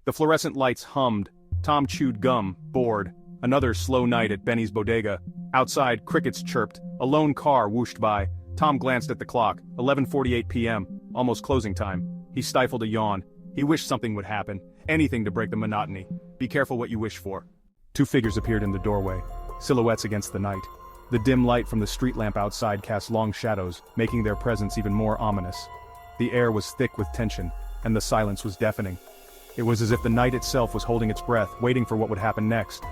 The fluorescent lights hummed. Tom chewed gum, bored. Another slow night at Benny's bodega. Outside, crickets chirped. A lone car whooshed by. Tom glanced at the clock. 11:48 p.m. Almost closing time. He stifled a yawn. He wished something would happen. Anything to break the monotony. Be careful what you wish for. Two figures appeared in the doorway. Silhouettes against the night. The dim light from the street lamp outside cast long shadows, making their presence even more ominous. The air was thick with tension, and the silence was deafening. It was as if the night itself was holding its breath, waiting for what would happen next.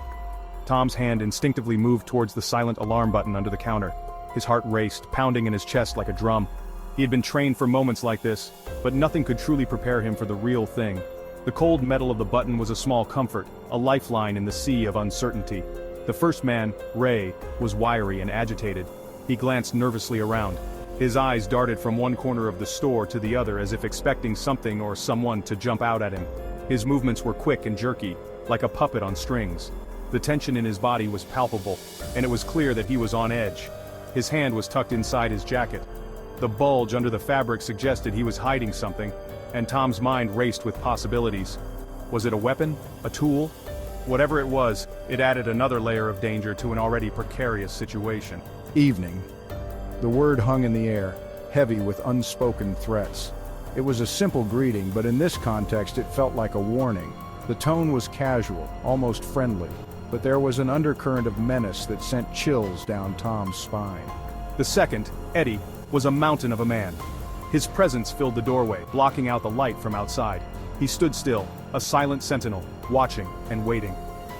Tom's hand instinctively moved towards the silent alarm button under the counter. His heart raced, pounding in his chest like a drum. He had been trained for moments like this, but nothing could truly prepare him for the real thing. The cold metal of the button was a small comfort, a lifeline in the sea of uncertainty. The first man, Ray, was wiry and agitated. He glanced nervously around. His eyes darted from one corner of the store to the other as if expecting something or someone to jump out at him. His movements were quick and jerky, like a puppet on strings. The tension in his body was palpable, and it was clear that he was on edge. His hand was tucked inside his jacket. The bulge under the fabric suggested he was hiding something, and Tom's mind raced with possibilities. Was it a weapon? A tool? Whatever it was, it added another layer of danger to an already precarious situation. Evening. The word hung in the air, heavy with unspoken threats. It was a simple greeting, but in this context it felt like a warning. The tone was casual, almost friendly, but there was an undercurrent of menace that sent chills down Tom's spine. The second, Eddie, was a mountain of a man. His presence filled the doorway, blocking out the light from outside. He stood still, a silent sentinel, watching and waiting.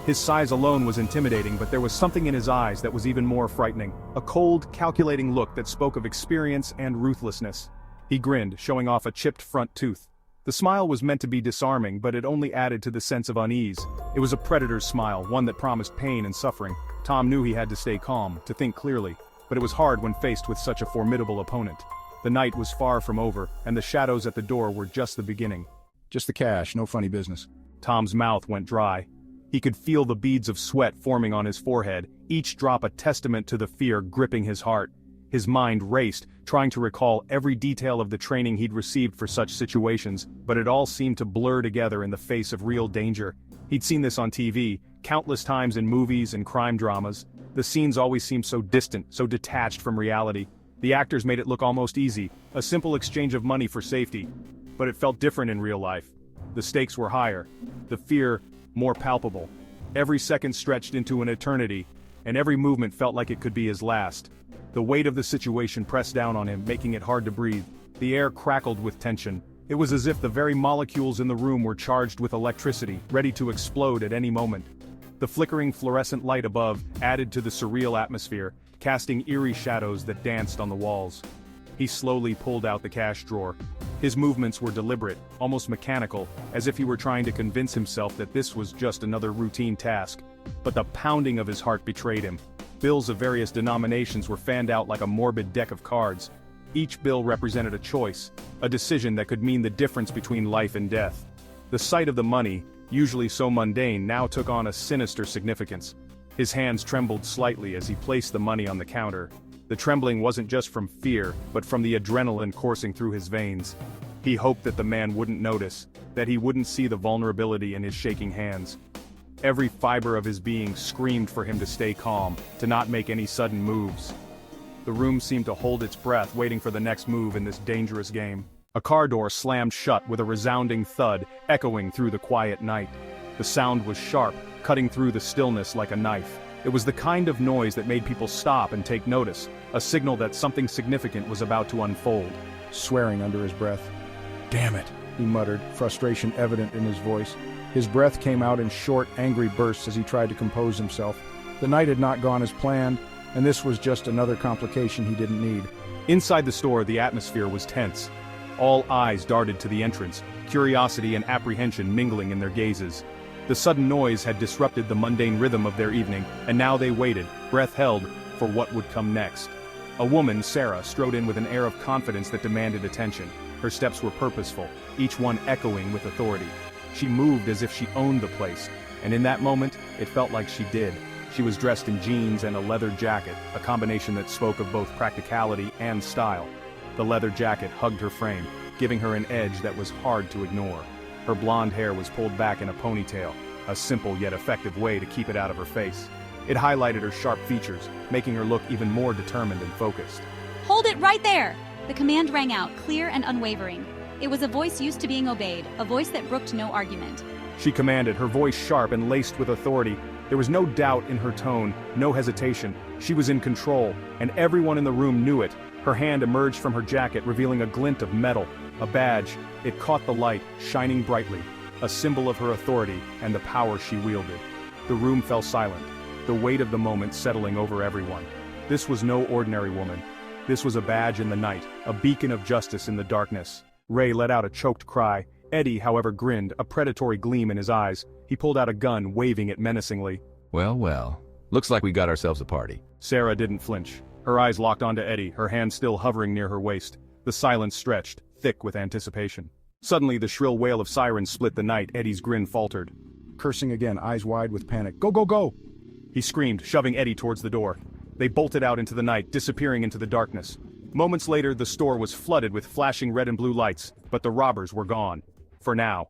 His size alone was intimidating, but there was something in his eyes that was even more frightening. A cold, calculating look that spoke of experience and ruthlessness. He grinned, showing off a chipped front tooth. The smile was meant to be disarming, but it only added to the sense of unease. It was a predator's smile, one that promised pain and suffering. Tom knew he had to stay calm, to think clearly, but it was hard when faced with such a formidable opponent. The night was far from over, and the shadows at the door were just the beginning. Just the cash, no funny business. Tom's mouth went dry. He could feel the beads of sweat forming on his forehead, each drop a testament to the fear gripping his heart. His mind raced, trying to recall every detail of the training he'd received for such situations, but it all seemed to blur together in the face of real danger. He'd seen this on TV, countless times in movies and crime dramas. The scenes always seemed so distant, so detached from reality. The actors made it look almost easy, a simple exchange of money for safety. But it felt different in real life. The stakes were higher, the fear more palpable. Every second stretched into an eternity, and every movement felt like it could be his last. The weight of the situation pressed down on him, making it hard to breathe. The air crackled with tension. It was as if the very molecules in the room were charged with electricity, ready to explode at any moment. The flickering fluorescent light above added to the surreal atmosphere, casting eerie shadows that danced on the walls. He slowly pulled out the cash drawer. His movements were deliberate, almost mechanical, as if he were trying to convince himself that this was just another routine task. But the pounding of his heart betrayed him. Bills of various denominations were fanned out like a morbid deck of cards. Each bill represented a choice, a decision that could mean the difference between life and death. The sight of the money, usually so mundane, now took on a sinister significance. His hands trembled slightly as he placed the money on the counter. The trembling wasn't just from fear, but from the adrenaline coursing through his veins. He hoped that the man wouldn't notice, that he wouldn't see the vulnerability in his shaking hands. Every fiber of his being screamed for him to stay calm, to not make any sudden moves. The room seemed to hold its breath, waiting for the next move in this dangerous game. A car door slammed shut with a resounding thud, echoing through the quiet night. The sound was sharp, cutting through the stillness like a knife. It was the kind of noise that made people stop and take notice, a signal that something significant was about to unfold. Swearing under his breath. "Damn it," he muttered, frustration evident in his voice. His breath came out in short, angry bursts as he tried to compose himself. The night had not gone as planned, and this was just another complication he didn't need. Inside the store, the atmosphere was tense. All eyes darted to the entrance, curiosity and apprehension mingling in their gazes. The sudden noise had disrupted the mundane rhythm of their evening, and now they waited, breath held, for what would come next. A woman, Sarah, strode in with an air of confidence that demanded attention. Her steps were purposeful, each one echoing with authority. She moved as if she owned the place, and in that moment, it felt like she did. She was dressed in jeans and a leather jacket, a combination that spoke of both practicality and style. The leather jacket hugged her frame, giving her an edge that was hard to ignore. Her blonde hair was pulled back in a ponytail, a simple yet effective way to keep it out of her face. It highlighted her sharp features, making her look even more determined and focused. Hold it right there! The command rang out, clear and unwavering. It was a voice used to being obeyed, a voice that brooked no argument. She commanded, her voice sharp and laced with authority. There was no doubt in her tone, no hesitation. She was in control, and everyone in the room knew it. Her hand emerged from her jacket, revealing a glint of metal, a badge. It caught the light, shining brightly, a symbol of her authority and the power she wielded. The room fell silent, the weight of the moment settling over everyone. This was no ordinary woman. This was a badge in the night, a beacon of justice in the darkness. Ray let out a choked cry. Eddie, however, grinned, a predatory gleam in his eyes. He pulled out a gun, waving it menacingly. Well, well. Looks like we got ourselves a party. Sarah didn't flinch. Her eyes locked onto Eddie, her hand still hovering near her waist. The silence stretched, thick with anticipation. Suddenly, the shrill wail of sirens split the night. Eddie's grin faltered. Cursing again, eyes wide with panic. Go, go, go! He screamed, shoving Eddie towards the door. They bolted out into the night, disappearing into the darkness. Moments later, the store was flooded with flashing red and blue lights, but the robbers were gone. For now.